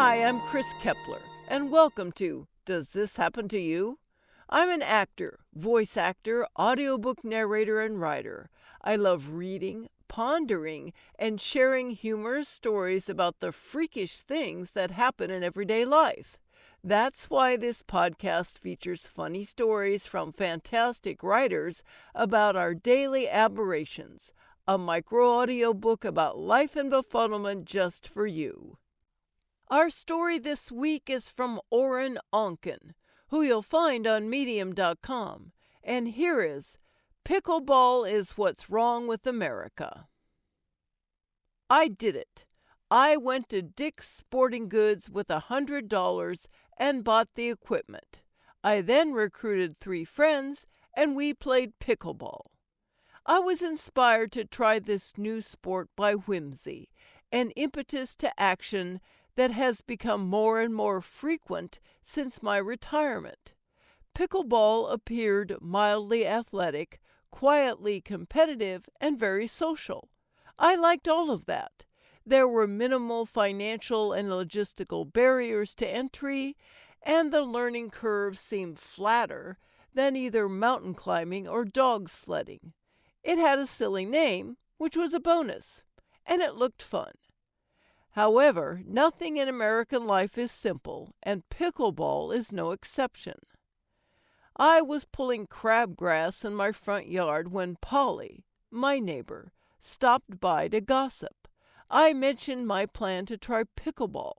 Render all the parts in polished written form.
Hi, I'm Chris Kepler, and welcome to Does This Happen to You? I'm an actor, voice actor, audiobook narrator, and writer. I love reading, pondering, and sharing humorous stories about the freakish things that happen in everyday life. That's why this podcast features funny stories from fantastic writers about our daily aberrations, a micro audiobook about life and befuddlement just for you. Our story this week is from Oren Onken, who you'll find on medium.com. And here is Pickleball is What's Wrong with America. I did it. I went to Dick's Sporting Goods with $100 and bought the equipment. I then recruited 3 friends and we played pickleball. I was inspired to try this new sport by whimsy, an impetus to action that has become more and more frequent since my retirement. Pickleball appeared mildly athletic, quietly competitive, and very social. I liked all of that. There were minimal financial and logistical barriers to entry, and the learning curve seemed flatter than either mountain climbing or dog sledding. It had a silly name, which was a bonus, and it looked fun. However, nothing in American life is simple, and pickleball is no exception. I was pulling crabgrass in my front yard when Polly, my neighbor, stopped by to gossip. I mentioned my plan to try pickleball.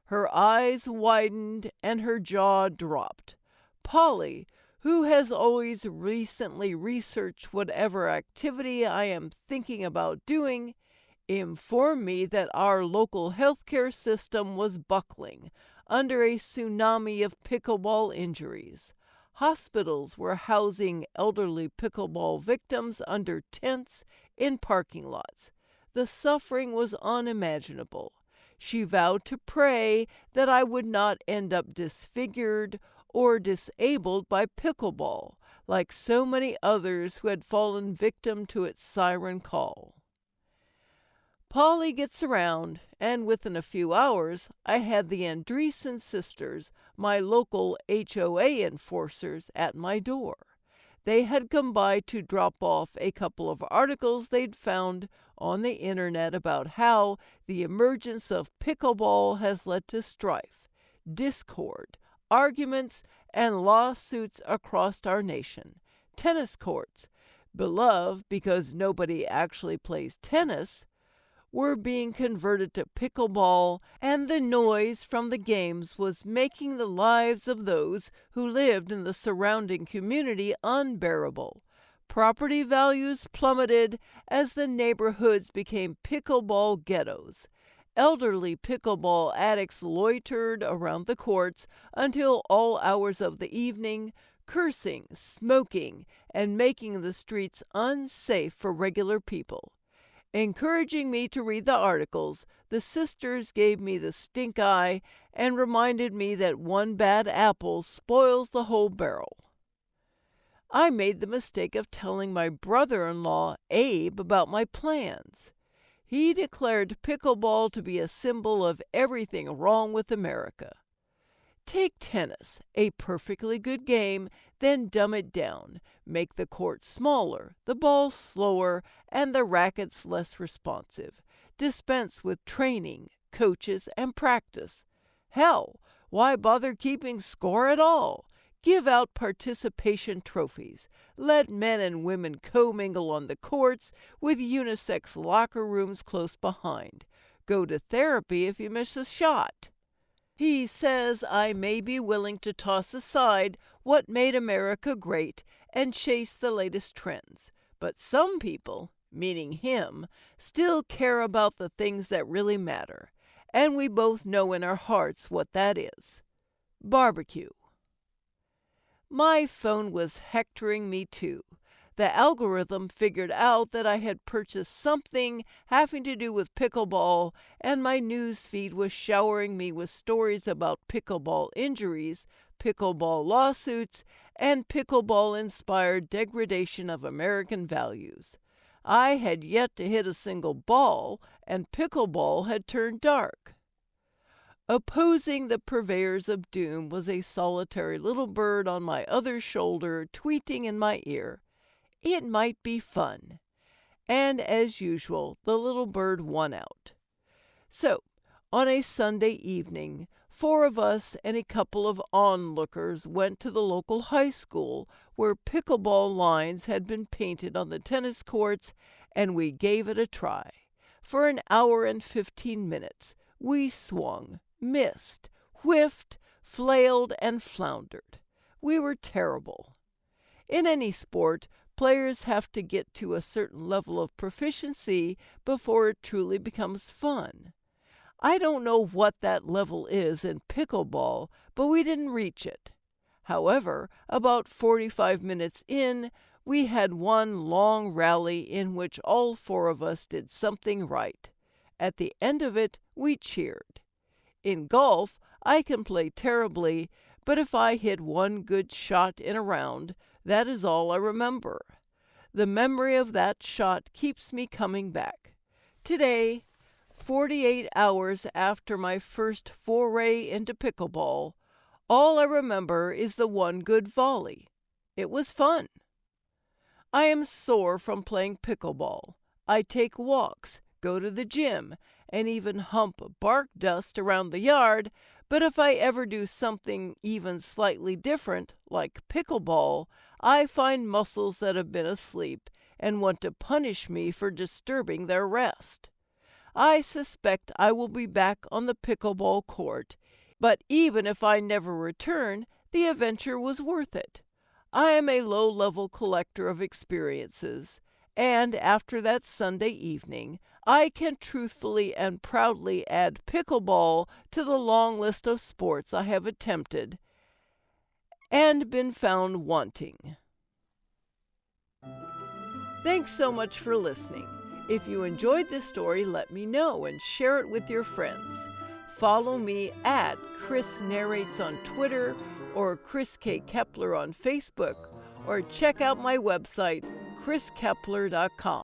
Her eyes widened and her jaw dropped. Polly, who has always recently researched whatever activity I am thinking about doing, informed me that our local healthcare system was buckling under a tsunami of pickleball injuries. Hospitals were housing elderly pickleball victims under tents in parking lots. The suffering was unimaginable. She vowed to pray that I would not end up disfigured or disabled by pickleball, like so many others who had fallen victim to its siren call. Polly gets around, and within a few hours, I had the Andreessen Sisters, my local HOA enforcers, at my door. They had come by to drop off a couple of articles they'd found on the internet about how the emergence of pickleball has led to strife, discord, arguments, and lawsuits across our nation. Tennis courts, beloved because nobody actually plays tennis, were being converted to pickleball, and the noise from the games was making the lives of those who lived in the surrounding community unbearable. Property values plummeted as the neighborhoods became pickleball ghettos. Elderly pickleball addicts loitered around the courts until all hours of the evening, cursing, smoking, and making the streets unsafe for regular people. Encouraging me to read the articles, the sisters gave me the stink eye and reminded me that one bad apple spoils the whole barrel. I made the mistake of telling my brother-in-law, Abe, about my plans. He declared pickleball to be a symbol of everything wrong with America. Take tennis, a perfectly good game, then dumb it down. Make the court smaller, the ball slower, and the rackets less responsive. Dispense with training, coaches, and practice. Hell, why bother keeping score at all? Give out participation trophies. Let men and women commingle on the courts with unisex locker rooms close behind. Go to therapy if you miss a shot. He says I may be willing to toss aside what made America great and chase the latest trends. But some people, meaning him, still care about the things that really matter. And we both know in our hearts what that is. Barbecue. My phone was hectoring me too. The algorithm figured out that I had purchased something having to do with pickleball, and my news feed was showering me with stories about pickleball injuries, pickleball lawsuits, and pickleball-inspired degradation of American values. I had yet to hit a single ball, and pickleball had turned dark. Opposing the purveyors of doom was a solitary little bird on my other shoulder, tweeting in my ear, "It might be fun." And as usual, the little bird won out. So, on a Sunday evening, 4 of us and a couple of onlookers went to the local high school where pickleball lines had been painted on the tennis courts, and we gave it a try. For an hour and 15 minutes, we swung, missed, whiffed, flailed, and floundered. We were terrible. In any sport, players have to get to a certain level of proficiency before it truly becomes fun. I don't know what that level is in pickleball, but we didn't reach it. However, about 45 minutes in, we had one long rally in which all 4 of us did something right. At the end of it, we cheered. In golf, I can play terribly, but if I hit one good shot in a round, that is all I remember. The memory of that shot keeps me coming back. Today, 48 hours after my first foray into pickleball, all I remember is the one good volley. It was fun. I am sore from playing pickleball. I take walks, go to the gym, and even hump bark dust around the yard, but if I ever do something even slightly different, like pickleball, I find muscles that have been asleep and want to punish me for disturbing their rest. I suspect I will be back on the pickleball court, but even if I never return, the adventure was worth it. I am a low-level collector of experiences, and after that Sunday evening, I can truthfully and proudly add pickleball to the long list of sports I have attempted and been found wanting. Thanks so much for listening. If you enjoyed this story, let me know and share it with your friends. Follow me at Chris Narrates on Twitter or Chris K. Kepler on Facebook, or check out my website, chriskepler.com.